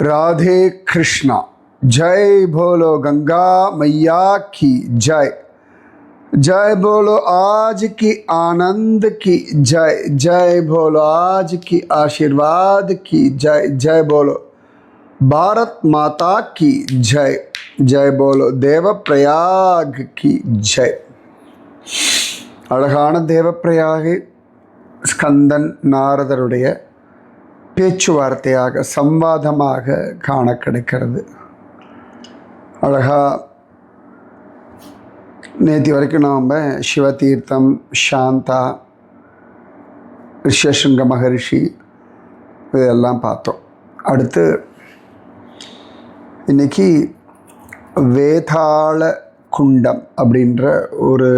राधे कृष्णा। जय बोलो गंगा मैया की जय। जय बोलो आज की आनंद की जय। जय बोलो आज की आशीर्वाद की जय। जय बोलो भारत माता की जय। जय बोलो देवप्रयाग की जय। அழகான தேவப்பிரயாகை ஸ்கந்தன் நாரதருடைய பேச்சுவார்த்தையாக சம்வாதமாக காண கிடைக்கிறது. அழகா நேற்று வரைக்கும் நாம் சிவதீர்த்தம், சாந்தா, ரிஷியசுங்க மகரிஷி இதெல்லாம் பார்த்தோம். அடுத்து இன்னைக்கு வேதாள குண்டம் அப்படின்ற ஒரு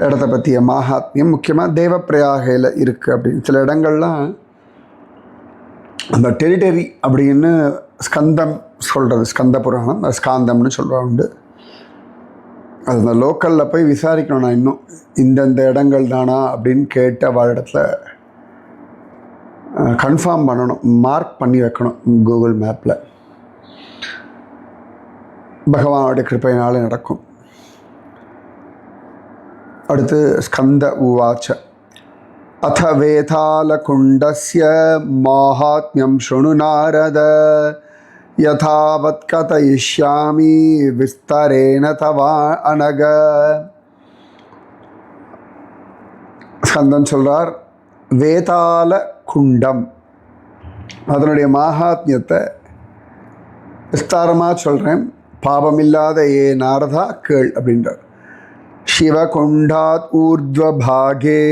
இடத்த பற்றிய மகாத்மியம் முக்கியமாக தேவப்பிரயாகையில் இருக்குது. அப்படின்னு சில இடங்கள்லாம் அந்த டெரிட்டரி அப்படின்னு ஸ்கந்தம் சொல்கிறது, ஸ்கந்த புராணம் ஸ்காந்தம்னு சொல்கிறாங்க. அது அந்த லோக்கலில் போய் விசாரிக்கணும். நான் இன்னும் இந்தந்த இடங்கள் தானா அப்படின்னு கேட்டு அவள் இடத்துல கன்ஃபார்ம் பண்ணணும், மார்க் பண்ணி வைக்கணும் கூகுள் மேப்பில். பகவானுடைய கிருப்பையினால நடக்கும். அடுத்து ஸ்கந்த உவாச்ச அத வேதாளகுண்டஸ்ய மாஹாத்மியம் ஷృణு நாரத யதாவத் கதயிஷ்யாமி விஸ்தரேன தவா அனக. ஸ்கந்தன் சொல்றார், வேதாள குண்டம் அதனுடைய மகாத்மியத்தை விஸ்தாரமாக சொல்கிறேன், பாபமில்லாத ஏ நாரதா கேள் அப்படின்றார். शिवकुण्डात् ऊर्ध्वभागे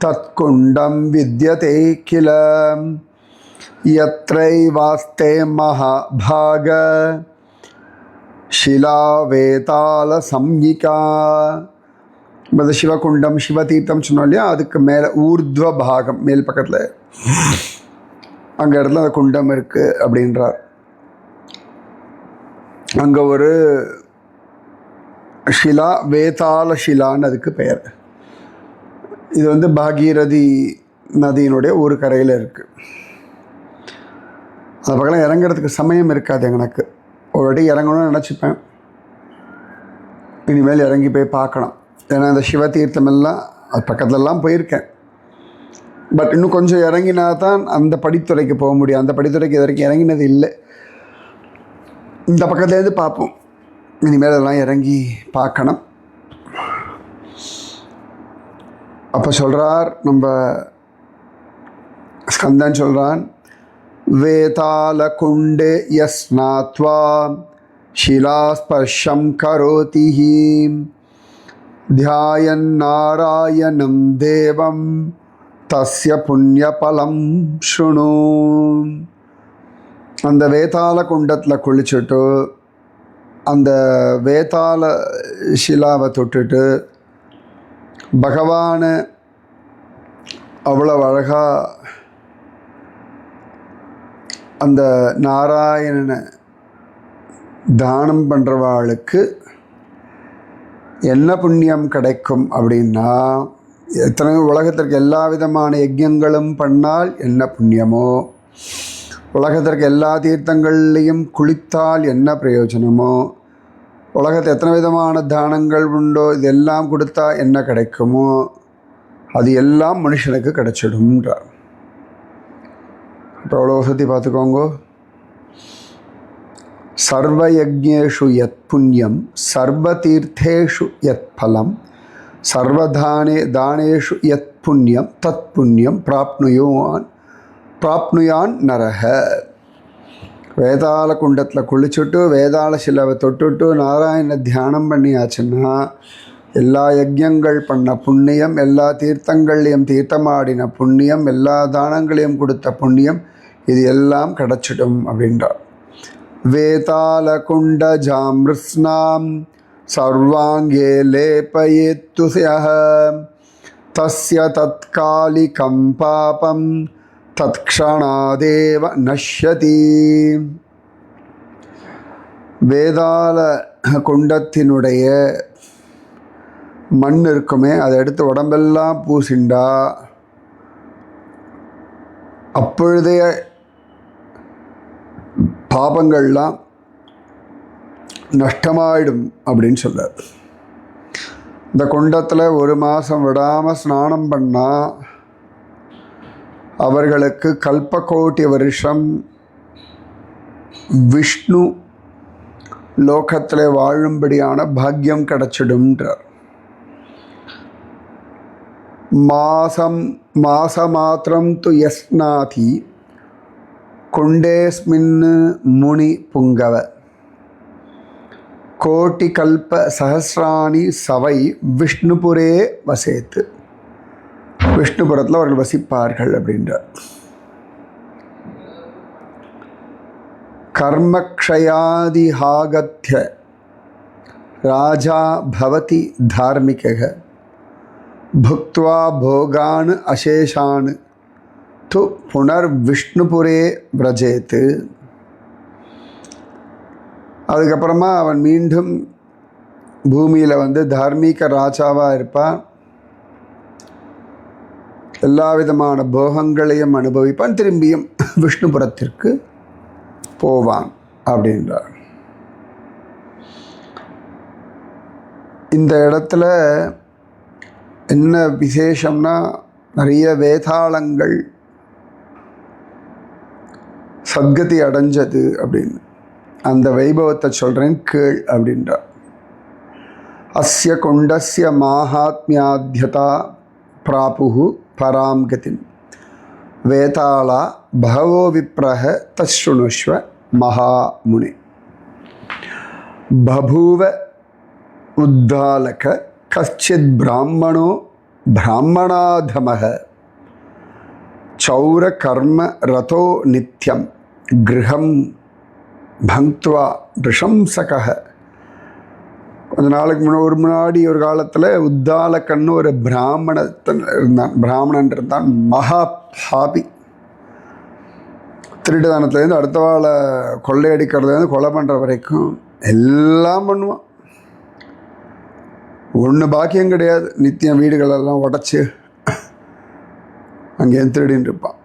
तत्कुण्डं विद्यते किल यत्रैवास्ते महाभाग शिलावेतालसंज्ञिका. இந்த சிவகுண்டம் சிவதீர்த்தம் சொன்னோம் இல்லையா, அதுக்கு மேலே ஊர்த்வபாகம் மேல் பக்கத்தில் அங்கே இடத்துல அந்த குண்டம் இருக்குது அப்படின்றார். அங்கே ஒரு ஷிலா, வேதாள ஷிலான்னு அதுக்கு பெயர். இது பாகீரதி நதியினுடைய ஒரு கரையில் இருக்குது. அது பக்கம் இறங்குறதுக்கு சமயம் இருக்காது எனக்கு. ஒரு வாட்டி இறங்கணும்னு நினச்சிப்பேன், இனிமேல் இறங்கி போய் பார்க்கணும். ஏன்னா இந்த சிவதீர்த்தமெல்லாம் அது பக்கத்துலலாம் போயிருக்கேன். பட் இன்னும் கொஞ்சம் இறங்கினா தான் அந்த படித்துறைக்கு போக முடியும். அந்த படித்துறைக்கு இது வரைக்கும் இறங்கினது இல்லை. இந்த பக்கத்துலேருந்து பார்ப்போம், இனிமேல் அதெல்லாம் இறங்கி பார்க்கணும். அப்போ சொல்கிறார் நம்ம ஸ்கந்தன் சொல்கிறான், வேதாள குண்டே யஸ்நாத்வா ஷிலாஸ்பர்ஷம் கரோதி தியாயன் நாராயணம் தேவம் தஸ்ய புண்ணியபலம் ஷృணு. அந்த வேதாள குண்டத்தில் குளிச்சுட்டு அந்த வேதாள ஷிலாவை தொட்டுட்டு பகவானை அவ்வளோ அழகாக அந்த நாராயணனை தானம் பண்ணுறவாளுக்கு என்ன புண்ணியம் கிடைக்கும் அப்படின்னா, எத்தனை உலகத்திற்கு எல்லா விதமான யஜ்ஞங்களும் பண்ணால் என்ன புண்ணியமோ, உலகத்திற்கு எல்லா தீர்த்தங்கள்லேயும் குளித்தால் என்ன பிரயோஜனமோ, உலகத்தில் எத்தனை விதமான தானங்கள் உண்டோ இதெல்லாம் கொடுத்தா என்ன கிடைக்குமோ அது எல்லாம் மனுஷனுக்கு கிடைச்சிடும்ன்றார். இப்போ அவ்வளோ வசதி பார்த்துக்கோங்க. சர்வ யஜ்ஞேஷு யத் புண்ணியம் சர்வ தீர்த்தேஷு யத் பலம் சர்வதானேஷு யத் புண்ணியம் தத் புண்ணியம் பிராப்னுயான் நரக. வேதாள குண்டத்தில் குளிச்சுட்டு வேதாள சிலவை தொட்டுட்டு நாராயண தியானம் பண்ணியாச்சுன்னா எல்லா யஜ்ஞங்கள் பண்ண புண்ணியம், எல்லா தீர்த்தங்களையும் தீர்த்தமாடின புண்ணியம், எல்லா தானங்களையும் கொடுத்த புண்ணியம், இது எல்லாம் கிடச்சிடும் அப்படின்றார். வேதாள குண்ட ஜாமிருஸ்னாம் சர்வாங்கே லேபயேத்து தஸ்ய தத்காலிகம் பாபம் தத்க்ஷணாதேவ நஷ்யதி. வேதாள குண்டத்தினுடைய மண் இருக்குமே, அதை எடுத்து உடம்பெல்லாம் பூசிண்டா அப்பொழுதே பாபங்கள்லாம் நஷ்டமாயிடும் அப்படின்னு சொல்றார். இந்த குண்டத்தில் 1 மாதம் விடாமல் ஸ்நானம் பண்ணால் அவர்களுக்கு கல்பகோட்டி வருஷம் விஷ்ணு லோகத்தில் வாழும்படியான பாக்கியம் கிடைச்சிடும்ன்றார். மாசமாத்திரம் து யஸ்நாதி குண்டேஸ்மின் முனி புங்கவ கோட்டி கல்ப சஹசிராணி சவை விஷ்ணுபுரே வசேத்து. விஷ்ணுபுரத்தில் அவர்கள் வசிப்பார்கள் அப்படின்றார். கர்மக்ஷயாதிஹாகத்ய ராஜா பவதி தார்மிகக புக்த்வா போகான் அசேஷான் து புனர் விஷ்ணுபுரே விரஜேத்து. அதுக்கப்புறமா அவன் மீண்டும் பூமியில் தார்மீக ராஜாவாக இருப்பான். எல்லா விதமான போகங்களையும் அனுபவிப்பான். திரும்பியும் விஷ்ணுபுரத்திற்கு போவான் அப்படின்றார். இந்த இடத்துல என்ன விசேஷம்னா, நிறைய வேதாளங்கள் சத்கதி அடைஞ்சது அப்படின்னு அந்த வைபவத்தை சொல்கிறேன் கேள் அப்படின்றார். அஸ்ய குண்டஸ்ய மாஹாத்மியாத்யதா பிராபுஹு பராம் கதிம் வேதாளா பகவோ விப்ரஹ தஸ்ருணுஷ்வ மகாமுனி. பபூவ உத்தாலக கச்சித் பிராமணோ பிராமணாதமஹ சௌர கர்ம ரதோ நித்யம் கிரகம் பங்க்த்வா ரிஷம்சகஹ. கொஞ்ச நாளுக்கு முன்னாடி ஒரு காலத்தில் உத்தாலக்கன்னு ஒரு பிராமணன் இருந்தான். மகா பாபி. திருட்டுதானத்துலேருந்து அடுத்த வாழை கொள்ளையடிக்கிறதுலேருந்து கொலை பண்ணுற வரைக்கும் எல்லாம் பண்ணுவான். ஒன்று பாக்கியம் கிடையாது. நித்தியம் வீடுகளெல்லாம் உடச்சி அங்கேயும் திருடின்னு இருப்பான்.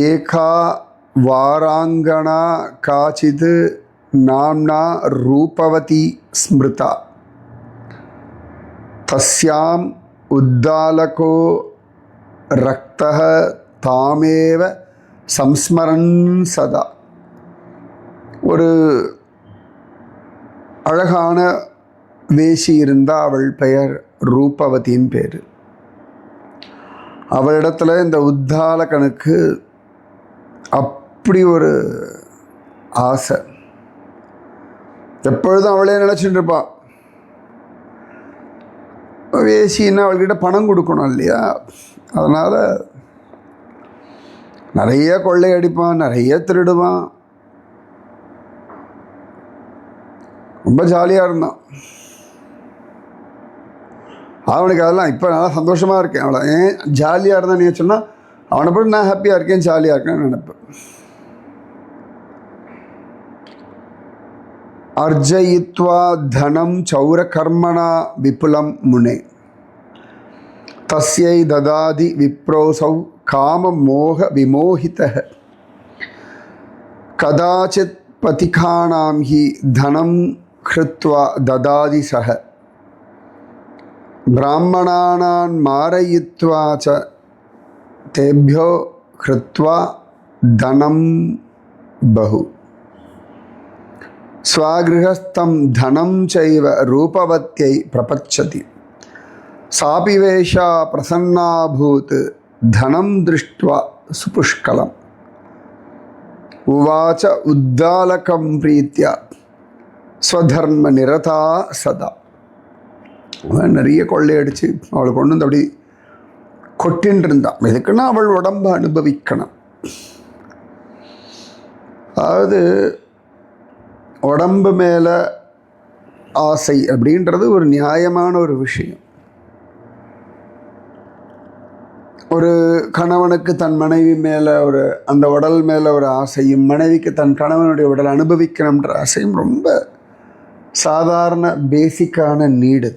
ஏகா வாராங்கனா காச்சிது நாம்னா ரூபவதி ஸ்மிருதா தஸ்யாம் உத்தாலகோ ரக்தஹ தாமேவ சம்ஸ்மரன் சதா. ஒரு அழகான வேசி இருந்தால் அவள் பெயர் ரூபவதியின் பேர். அவளிடத்துல இந்த உத்தாலகனுக்கு அப்படி ஒரு ஆசை. எப்பொழுதும் அவளே நினச்சிட்டு இருப்பாள். வேசின்னா அவள்கிட்ட பணம் கொடுக்கணும் இல்லையா? அதனால் நிறைய கொள்ளையடிப்பான், நிறைய திருடுவான். ரொம்ப ஜாலியாக இருந்தான். அவனுக்கு அதெல்லாம் இப்போ நல்லா சந்தோஷமாக இருக்கேன். அவளை ஏன் ஜாலியாக இருந்தான் நீ சொன்னால், அவனை போட்டு நான் ஹாப்பியாக இருக்கேன் ஜாலியாக இருக்கேன்னு நினைப்பேன். அர்ஜயித்வா தனம் சௌரகர்மணா விபுலம் முனே தஸ்யை ததாதி விப்ரோசௌ காம மோக விமோகிதः கதாச்சித் பதிகானாம் ஹி தனம் ஹ்ருத்வா ததாதி சஹ பிராமணானான் மாரயித்வா ச தேப்யோ ஹ்ருத்வா தனம் பஹு ஸ்வாகிருஹஸ்தம் தனம் சைவ ரூபவத்யை பிரபச்சதி சாபி வேஷா பிரசன்னாபூத் தனம் திருஷ்ட்வா சுபுஷ்கலம் உவாச்ச உத்தாலகம் பிரீத்யா ஸ்வதர்ம நிரதா சதா. நிறைய கொள்ளையடிச்சு அவளை கொண்டு வந்து அப்படி கொட்டின்னு இருந்தான். எதுக்குன்னா அவள் உடம்பை அனுபவிக்கணும். அதாவது உடம்பு மேலே ஆசை அப்படின்றது ஒரு நியாயமான ஒரு விஷயம். ஒரு கணவனுக்கு தன் மனைவி மேலே அந்த உடல் மேலே ஒரு ஆசையும், மனைவிக்கு தன் கணவனுடைய உடல் அனுபவிக்கணுன்ற ஆசையும் ரொம்ப சாதாரண பேசிக்கான நீடு.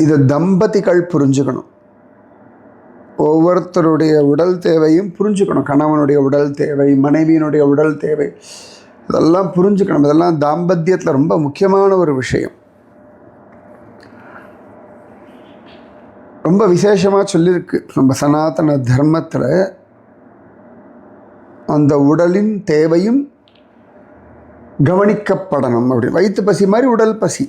இது தம்பதிகள் புரிஞ்சுக்கணும். ஒவ்வொருத்தருடைய உடல் தேவையும் புரிஞ்சுக்கணும். கணவனுடைய உடல் தேவை, மனைவியினுடைய உடல் தேவை, இதெல்லாம் புரிஞ்சுக்கணும். இதெல்லாம் தாம்பத்தியத்தில் ரொம்ப முக்கியமான ஒரு விஷயம். ரொம்ப விசேஷமாக சொல்லியிருக்கு நம்ம சனாதன தர்மத்தில். அந்த உடலின் தேவையும் கவனிக்கப்படணும். அப்படி வயிற்று பசி மாதிரி உடல் பசி.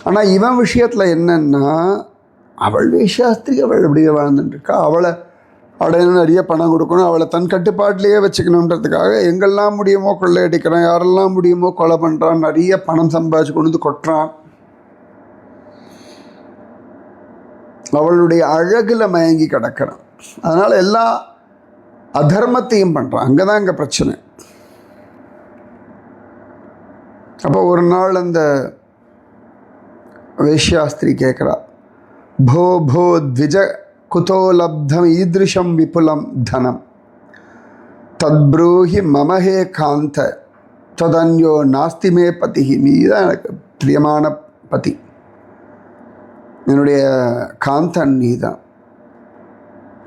ஆனால் இவன் விஷயத்தில் என்னன்னா, அவள் வேஷாஸ்திரி, அவள் அப்படியே வாழ்ந்துட்டுருக்கா. அவளை நிறைய பணம் கொடுக்கணும், அவளை தன் கட்டுப்பாட்டிலேயே வச்சுக்கணுன்றதுக்காக எங்கெல்லாம் முடியுமோ கொள்ளையடிக்கிறான், யாரெல்லாம் முடியுமோ கொலை பண்ணுறான், நிறைய பணம் சம்பாதிச்சு கொண்டு வந்து கொட்டுறான். அவளுடைய அழகில் மயங்கி கிடக்கிறான். அதனால் எல்லா அதர்மத்தையும் பண்ணுறான். அங்கே தான் இங்கே பிரச்சனை. அப்போ ஒரு நாள் அந்த வேஷ்யாஸ்திரி கேட்குறா, भो भो द्विज कुतो लब्धम ईदृशम विपुलम धनम तद्ब्रूहि मम हे कांत तदन्यो नास्ति मे पति. நீதான் எனக்கு பிரியமான பதி, என்னுடைய காந்தன் நீதான்.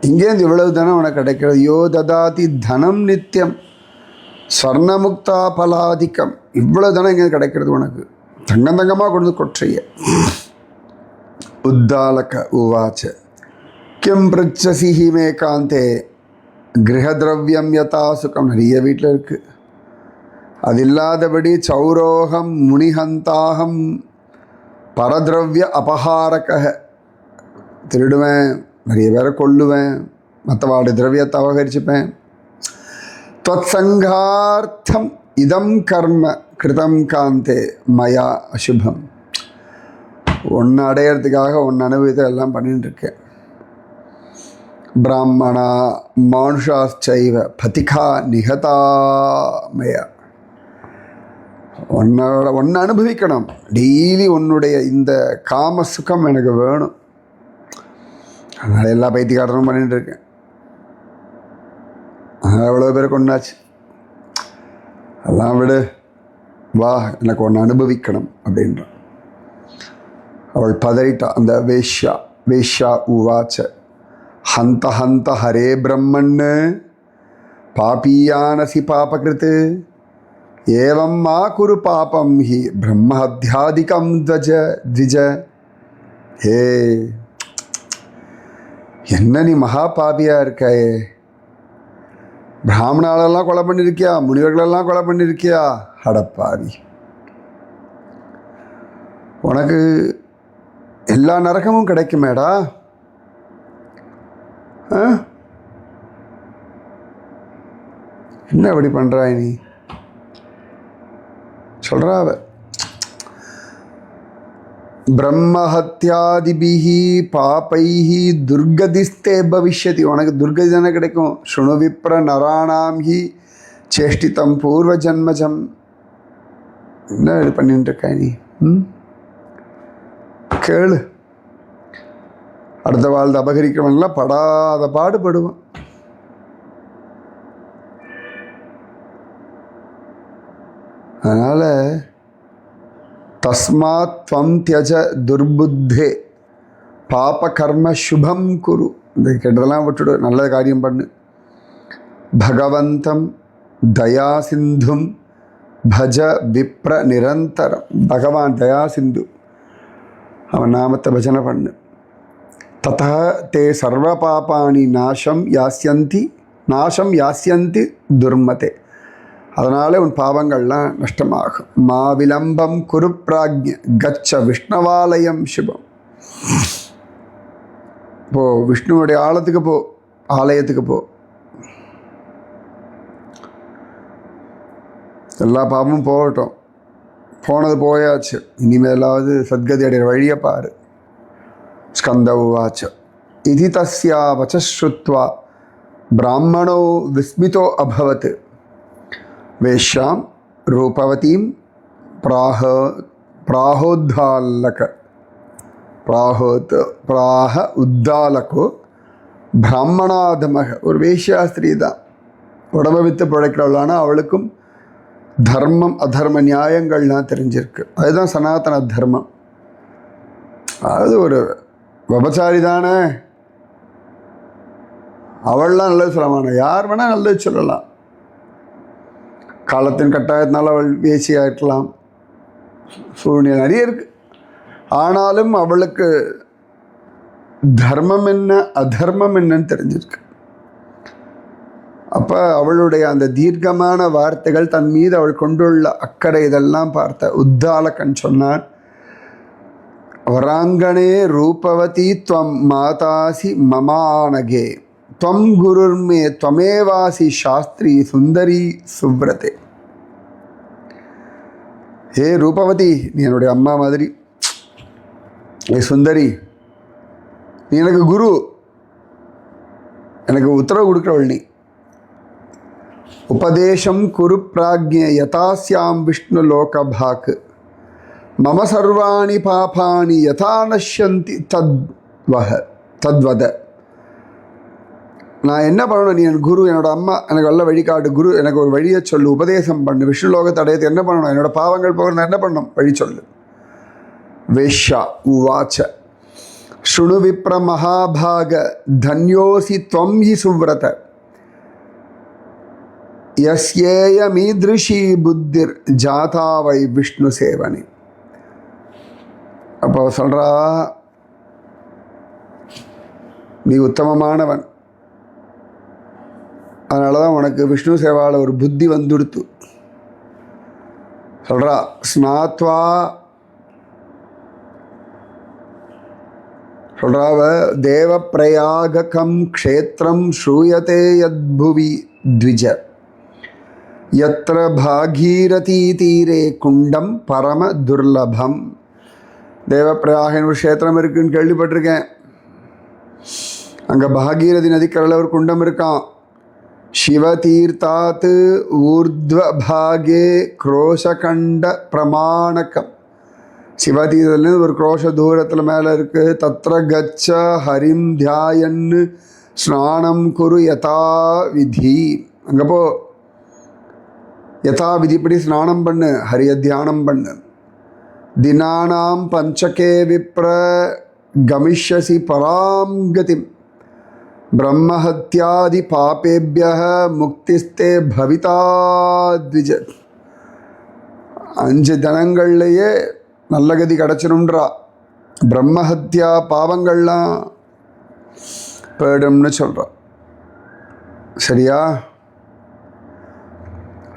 இங்கேருந்து இவ்வளவு தனம் உனக்கு கிடைக்கிறது. யோ ததாதி தனம் நித்தியம் ஸ்வர்ணமுக்தா பலாதிக்கம். இவ்வளவு தனம் இங்கே கிடைக்கிறது உனக்கு, தங்கமாக கொண்டு கொற்றைய. உத்தாலக உவாச்ச கிம் பிருச்சசி மே காந்தே கிரகதிரவியம் யதா சுகம். நிறைய வீட்டில் இருக்குது. அது இல்லாதபடி சௌரோகம் முனிஹந்தாகம் பரதிரவிய அபகாரக. திருடுவேன், நிறைய பேரை கொல்லுவேன், மற்றவாடு திரவியத்தை அபகரிச்சுப்பேன். त्वत्संगार्थम இதம் கர்ம கிருதம் காந்தே மயா அசுபம். ஒன்று அடையிறதுக்காக ஒன்று அனுபவத்தை எல்லாம் பண்ணிட்டு இருக்கேன். பிராமணா மானுஷாச்சைவ பதிகா நிகதா மயா. ஒன்று அனுபவிக்கணும். டெய்லி உன்னுடைய இந்த காம சுகம் எனக்கு வேணும். அதனால் எல்லா பைத்தியக்காரனும் பண்ணிட்டு இருக்கேன். அதனால் எவ்வளோ பேரை கொண்டாச்சு. அதெல்லாம் விடு, வா எனக்கு ஒன்று அனுபவிக்கணும் அப்படின்றான். அவள் பதறிட்டா. அந்த வேஷ்யா உவாச்ச ஹந்த ஹந்த ஹரே பிரம்மன்னு பாபீயானசி பாபகிருத்து ஏவம் மா குரு பாபம் ஹி பிரம்மஹத்யாதிகம் த்விஜ. ஹே, என்ன நீ மகா பாபியாக இருக்காயே. பிராமணாலெல்லாம் கொலை பண்ணியிருக்கியா, முனிவர்களெல்லாம் கொலை பண்ணியிருக்கியா. அடப்பாவி, உனக்கு எல்லா நரகமும் கிடைக்குமேடா. என்ன அப்படி பண்ணுறாய் நீ சொல்கிறா அவ. பிரம்மஹத்யாதிபிஹி பாபைஹி துர்கதிஸ்தே பவிஷ்யதி. உனக்கு துர்கதி தானே கிடைக்கும். ஸ்ருணு விப்ர நராணாம் ஹி சேஷ்டிதம் பூர்வ ஜன்மஜம். என்ன இது பண்ணிட்டு இருக்க நீ? கேளு. அடுத்த வாழ்ந்து அபகரிக்கிறவன்லாம் படாத பாடுபடுவான். அதனால் தஸ்மாத் த்வம் த்யஜ துர்புத்தே பாப கர்ம சுபம் குரு. இந்த கெட்டதெல்லாம் விட்டுடு, நல்ல காரியம் பண்ணு. பகவந்தம் தயா சிந்தும் பஜ விப்ர நிரந்தரம். பகவான் தயா சிந்து, அவன் நாமத்தை பஜனை பண்ணு. ததா தே சர்வ பாபானி நாசம் யாஸ்யந்தி துர்மதே. அதனால் உன் பாவங்கள்லாம் நஷ்டமாகும். மா விலம்பம் குரு பிராக்ஞ கச்ச விஷ்ணவாலயம் சுபம். போ, விஷ்ணுவுடைய ஆலயத்துக்கு போ. எல்லா பாவமும் போகட்டும். போனது போயாச்சு, இனிமேலாவது சத்கதி அடைகிற வழியை பாரு. ஸ்கந்த உவாச்ச இதி தஸ்யா வச்ச்ருத்வா பிராமணோ விஸ்மிதோ அபவத். வேஷ்யாம் ரூபவதீம் பிராஹ உத்தாலகோ பிராமணாதமக. ஒரு வேஷ்யாஸ்திரி தான், உடம்பை வித்து பிழைக்கிறவளானா அவளுக்கும் தர்மம் அதர்ம நியாயங்கள்லாம் தெரிஞ்சிருக்கு. அதுதான் சனாதன தர்மம். அதாவது ஒரு விபச்சாரி தானே, அவள்லாம் நல்லது சொல்லமான, யார் வேணால் நல்லது சொல்லலாம். காலத்தின் கட்டாயத்தினால் அவள் வேசியாக இருக்கலாம், சூழ்நிலை நிறைய இருக்கு. ஆனாலும் அவளுக்கு தர்மம் என்ன அதர்மம் என்னன்னு தெரிஞ்சிருக்கு. அப்போ அவளுடைய அந்த தீர்க்கமான வார்த்தைகள், தன் மீது அவள் கொண்டுள்ள அக்கறை, இதெல்லாம் பார்த்த உத்தாலகன் சொன்னான், வராங்கனே ரூபவதி துவம் மாதாசி மமானகே துவம் குருர்மே துவமேவாசி சாஸ்திரி சுந்தரி சுப்ரதே. ஏ ரூபவதி, நீ என்னுடைய அம்மா மாதிரி. ஏ சுந்தரி, நீ எனக்கு குரு, எனக்கு உத்தரவு கொடுக்குறவள் நீ. உபதேசம் குரு பிராக்ஞே யதாஸ்யாம் விஷ்ணு லோகபாக் மம சர்வாணி பாபானி யதா நஷ்யந்தி தத்வத. நான் என்ன பண்ணணும், நீ என் குரு, என்னோட அம்மா, எனக்கு நல்ல வழிகாட்டு. குரு, எனக்கு ஒரு வழியை சொல்லு, உபதேசம் பண்ணு. விஷ்ணு லோகத்தை அடையது என்ன பண்ணணும், என்னோட பாவங்கள் போகிற நான் என்ன பண்ணணும், வழி சொல்லு. வேஷ்யா உவாச்ச ஸ்ருணு விப்ர மகாபாக தன்யோசி துவம் ஹி சுவ்ரத யஸ்யேயமீத்ருஷி புத்திர் ஜாதா வை விஷ்ணு சேவனி. அப்போ சொல்கிறா, நீ உத்தமமானவன், அதனால தான் உனக்கு விஷ்ணு சேவாவில் ஒரு புத்தி வந்துடுத்து. சொல்கிறா, ஸ்நாத்வா சொல்கிறாவ தேவ பிரயாகம் க்ஷேத்திரம் ஸ்ரூயத்தே யத்புவி த்விஜ யத்ர பாகீரதி தீரே குண்டம் பரம துர்லபம். தேவப்பிரயாகன் ஒரு க்ஷேத்திரம் இருக்குன்னு கேள்விப்பட்டிருக்கேன். அங்கே பாகீரதி நதிக்கரையில் ஒரு குண்டம் இருக்கான். சிவதீர்த்தாத் ஊர்த்வபாகே குரோஷகண்ட பிரமாணகம். சிவதீர்த்தத்துலேருந்து ஒரு குரோஷ தூரத்தில் மேலே இருக்குது. தத்ர கச்ச ஹரிம் தியாயன் ஸ்நானம் குரு யதா விதி. அங்கே போ, யதா விதிப்படி ஸ்நானம் பண்ணு, ஹரிய தியானம் பண்ணு. தினானாம் பஞ்சகே விப்ர கமிஷ்யசி பராம் கதிம் பிரம்மஹத்யாதி பாபேபியः முக்திஸ்தே பவிதா த்விஜ. 5 தினங்கள்லையே நல்ல கதி கிடச்சிரும்ன்றா. பிரம்மஹத்யா பாவங்கள்லாம் போயிடும்னு சொல்கிறா. சரியா?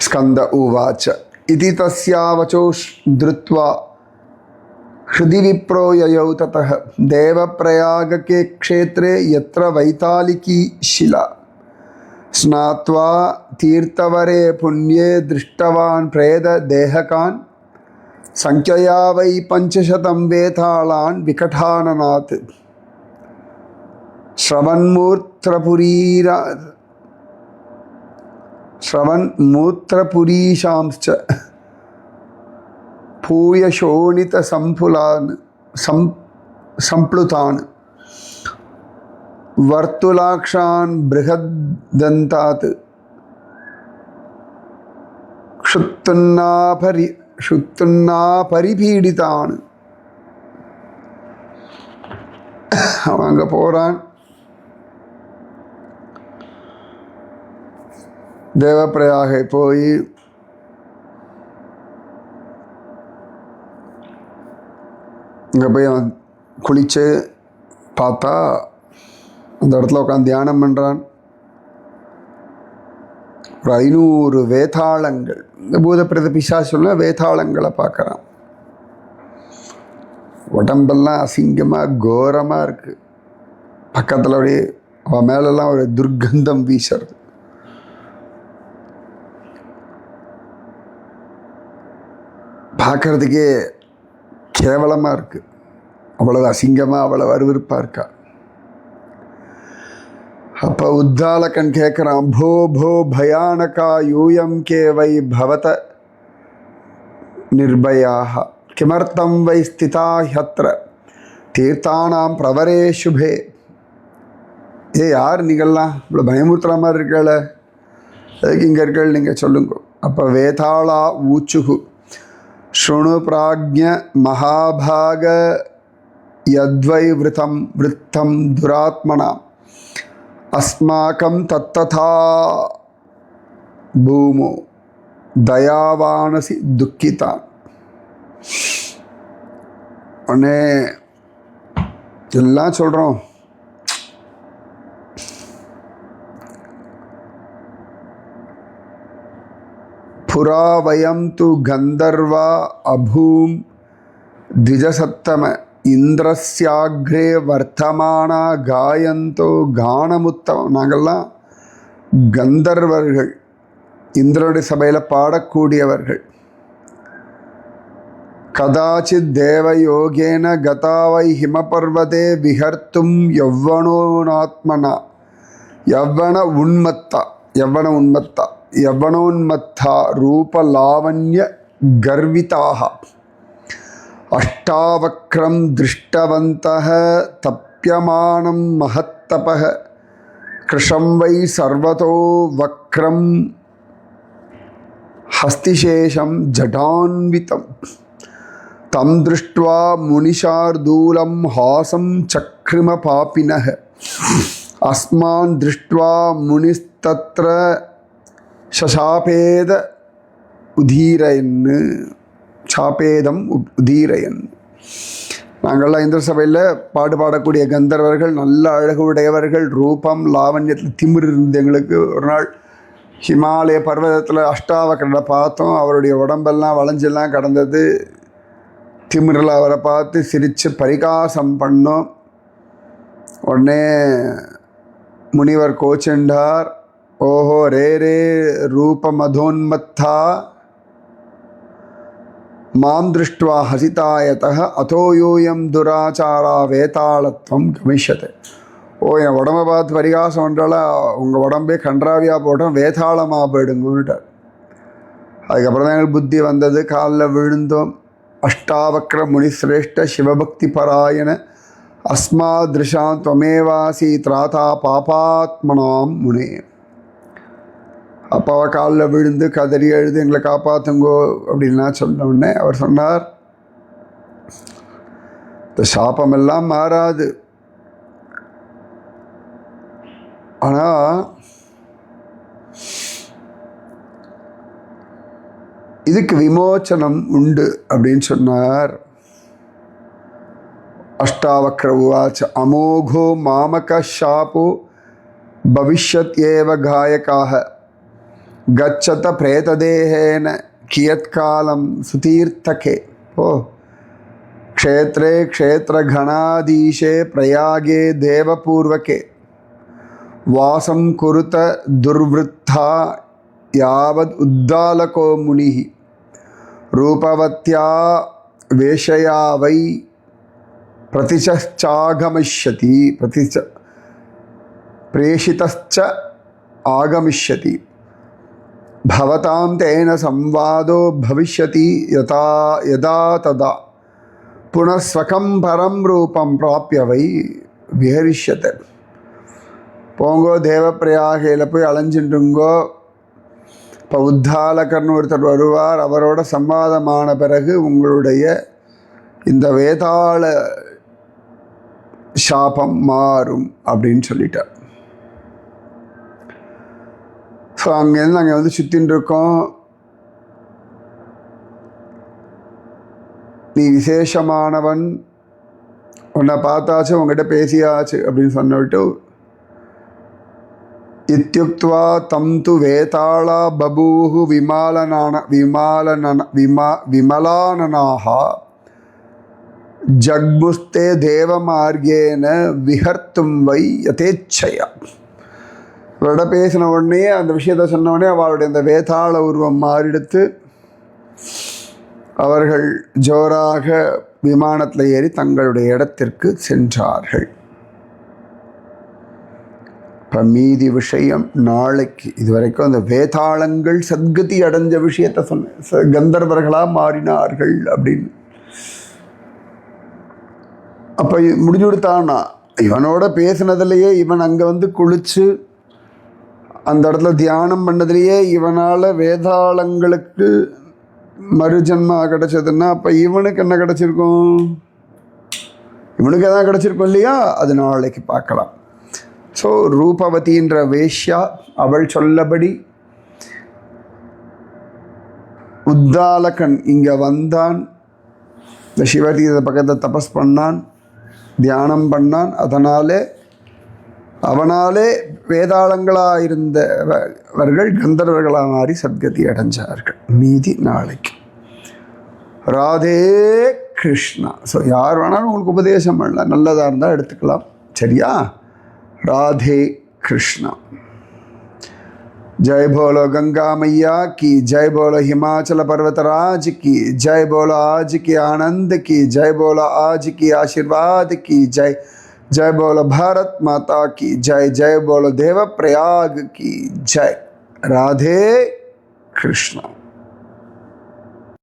ஸ்கந்த உவாச்ச இதி தஸ்யா வச்சோ திருத்வா ஹிருதி விப்ரோ யயௌ ததः தேவப்பிரயாகே க்ஷேத்ரே யத்ர வைதாலிகி ஷிலா ஸ்நாத்வா தீர்த்தவரே புண்யே திருஷ்டவான் பிரேத தேஹகான் சங்க்யயா வை 500 வேதாளான் விகடானநாத் ஸ்ரவன்மூத்திரபுரீஷாம்ச்ச பூயசோணித சம்ப்ளுதான் வர்த்துலாக்ஷான் பிருஹத்தந்தாத் க்ஷுத்துன்னா பரிபீடிதான். அவன் அங்கே போகிறான். தேவப்பிரயாகை போய் இங்கே போய் அவன் குளித்து பார்த்தா அந்த இடத்துல உட்காந்து தியானம் பண்ணுறான். ஒரு 500 வேதாளங்கள், இந்த பூதப்பிரத பிசாசுலாம் வேதாளங்களை பார்க்குறான். உடம்பெல்லாம் அசிங்கமாக கோரமாக இருக்குது. பக்கத்தில் அப்படியே அவன் மேலெல்லாம் ஒரு துர்கந்தம் வீசுறது. பார்க்குறதுக்கே கேவலமாக இருக்குது. அவ்வளவு அசிங்கமாக, அவ்வளவு அருவருப்பாக இருக்கா. அப்போ உத்தாலகன் கேட்குறான், போ போ பயானகா யூயம் கே வை பவத நிர்பயாக கிமர்த்தம் வை ஸ்திதா ஹ்யத்ர தீர்த்தானாம் பிரவரே சுபே. ஏ யார் நீங்கள்லாம் இவ்வளோ பயமுறுத்துற மாதிரி இருக்கல, அதுக்கு இங்கே இருக்கள் நீங்கள் சொல்லுங்க. அப்போ வேதாளா ஊச்சுகு ஸ்ருணு பிராக்ஞ மகாபாக யத்வை விருத்தம் துராத்மனா अस्माकं तत्तथा பூமோ தயாவானசி துக்கிதான். உடனே எல்லாம் சொல்கிறோம். புரா வயம் து கந்தர்வா அபூம் திஜசத்தம இந்திரஸ்யாக்ரே வர்த்தமானா காயந்தோ கானமுத்தமம். நாங்கள்லாம் கந்தர்வர்கள், இந்திரனுடைய சபையில் பாடக்கூடியவர்கள். கதாச்சித் தேவயோகேன கதாவை ஹிமபர்வதே விஹர்த்தும் யவ்வனோனாத்மனா யவ்வனோன்மத்தா ரூபலாவண்ய கர்விதாக அஷ்டாவக்ரம் திருஷ்டவந்தः தப்யமானம் மஹத்தபः கிருஷம் வை சர்வதோ வக்ரம் ஹஸ்திசேஷம் ஜடான்விதம் தம் திருஷ்ட்வா முனிஷார்தூலம் ஹாசம் சக்ரிம பாபினः அஸ்மான் திருஷ்ட்வா முனிஸ்தத்ர சசாபேத உதீரயன்னு சாபேதம் உதீரயன். நாங்கள்லாம் இந்திர சபையில் பாடக்கூடிய கந்தர்வர்கள், நல்ல அழகு உடையவர்கள், ரூபம் லாவண்யத்தில் திமிர் இருந்து எங்களுக்கு ஒரு நாள் ஹிமாலய பர்வதத்தில் அஷ்டாவக்கரனை பார்த்தோம். அவருடைய உடம்பெல்லாம் வளைஞ்செல்லாம் கடந்தது. திமிரில் அவரை பார்த்து சிரித்து பரிகாசம் பண்ணோம். உடனே முனிவர் கோச்சென்றார். ஓஹோ ரே ரே ரூப மதோன்மத்தா மாம் திருஷ்டுவா ஹசிதாயதः அதோயோயம் துராச்சாரா வேதாளத்வம் கமிஷத்தை. ஓ, என் உடம்பை பார்த்து பரிகாசம் பண்ணுறால உங்கள் உடம்பே கன்றாவியாக போட்டோம், வேதாளமாக போயிடுங்கன்னுட்டார். அதுக்கப்புறம் தான் எங்களுக்கு புத்தி வந்தது. காலில் விழுந்தோம். அஷ்டாவக்ர முனிஸ்ரேஷ்ட சிவபக்தி பராயண அஸ்மாதிருஷாம் துவமேவாசி திராதா பாபாத்மனாம் முனே. அப்பாவை காலில் விழுந்து கதறி எழுது எங்களை காப்பாற்றுங்கோ அப்படின்லாம் சொன்ன உடனே அவர் சொன்னார், இந்த சாபமெல்லாம் மாறாது, ஆனால் இதுக்கு விமோச்சனம் உண்டு அப்படின்னு சொன்னார். அஷ்டாவக்ர உவாச்ச அமோகோ மாமக ஷாபோ பவிஷ்யத் ஏவ காயகாக கச்சத பிரேததேஹேன கியத்காலம் சுதீர்த்தகே. ஓ, க்ஷேத்ரே க்ஷேத்ரகணாதீஷே பிரயாகே தேவபூர்வகே வாசம் குருத துர்வృத்தா யாவத் உத்தாலகோ முனிः ரூபவத்யா வேஷயா வை பிரதிச்சாகமிஷ்யதி பிரேஷிதச்ச ஆகமிஷ்யதி பவதாம் தேன சம்வாதோ பவிஷ்யதி யதா ததா புனஸ்வகம் பரம் ரூபம் பிராப்ய வை விஹரிஷ்யத்தை. போங்கோ, தேவப்பிரயாகையில் போய் அலைஞ்சின்றுங்கோ. இப்போ உத்தாலகர்னு ஒருத்தர் வருவார். அவரோட சம்வாதமான பிறகு உங்களுடைய இந்த வேதாள சாபம் மாறும் அப்படின்னு சொல்லிட்டார். ஸோ அங்கேருந்து நாங்கள் வந்து சுற்றின்னு இருக்கோம். நீ விசேஷமானவன், உன்னை பார்த்தாச்சு, உங்ககிட்ட பேசியாச்சு அப்படின்னு சொன்னிட்டு இத்யுக்த்வா தம் து வேதாளா பபூஹு விமலானனாக ஜக்முஸ்தே தேவமார்கேன விஹர்த்தும் வை யதேச்சயா. இவரோட பேசின உடனே, அந்த விஷயத்தை சொன்ன உடனே அவளுடைய அந்த வேதாள உருவம் மாறிடுத்து அவர்கள் ஜோராக விமானத்தில் ஏறி தங்களுடைய இடத்திற்கு சென்றார்கள். இப்போ மீதி விஷயம் நாளைக்கு. இதுவரைக்கும் அந்த வேதாளங்கள் சத்கதி அடைஞ்ச விஷயத்தை சொன்னேன், கந்தர்வர்களாக மாறினார்கள் அப்படின்னு. அப்போ முடிஞ்சு கொடுத்தான்னா இவனோட பேசினதுலையே, இவன் அங்கே வந்து குளிச்சு அந்த இடத்துல தியானம் பண்ணதுலேயே இவனால் வேதாளங்களுக்கு மறுஜன்மா கிடச்சதுன்னா அப்போ இவனுக்கு என்ன கிடச்சிருக்கும்? இவனுக்கு எதாவது கிடச்சிருக்கும் இல்லையா? அது நாளைக்கு பார்க்கலாம். ஸோ ரூபவதின்ற வேஷ்யா அவள் சொல்லபடி உத்தாலகன் இங்கே வந்தான், இந்த சிவதீத பக்கத்தை தபஸ் பண்ணான், தியானம் பண்ணான். அதனாலே அவனாலே வேதாளங்களாக இருந்தவர்கள் கந்தர்வர்களாக மாறி சத்கதி அடைஞ்சார்கள். மீதி நாளைக்கு. ராதே கிருஷ்ணா. ஸோ யார் வேணாலும் உங்களுக்கு உபதேசம் பண்ணலாம், நல்லதாக இருந்தால் எடுத்துக்கலாம். சரியா? ராதே கிருஷ்ணா. जय बोलो गंगा मैया की, जय बोलो हिमाचल पर्वतराज की, जय बोलो आज की आनंद की, जय बोलो आज की आशीर्वाद की, जय जय बोलो भारत माता की जय, जय बोलो देवप्रयाग की जय. राधे कृष्णा.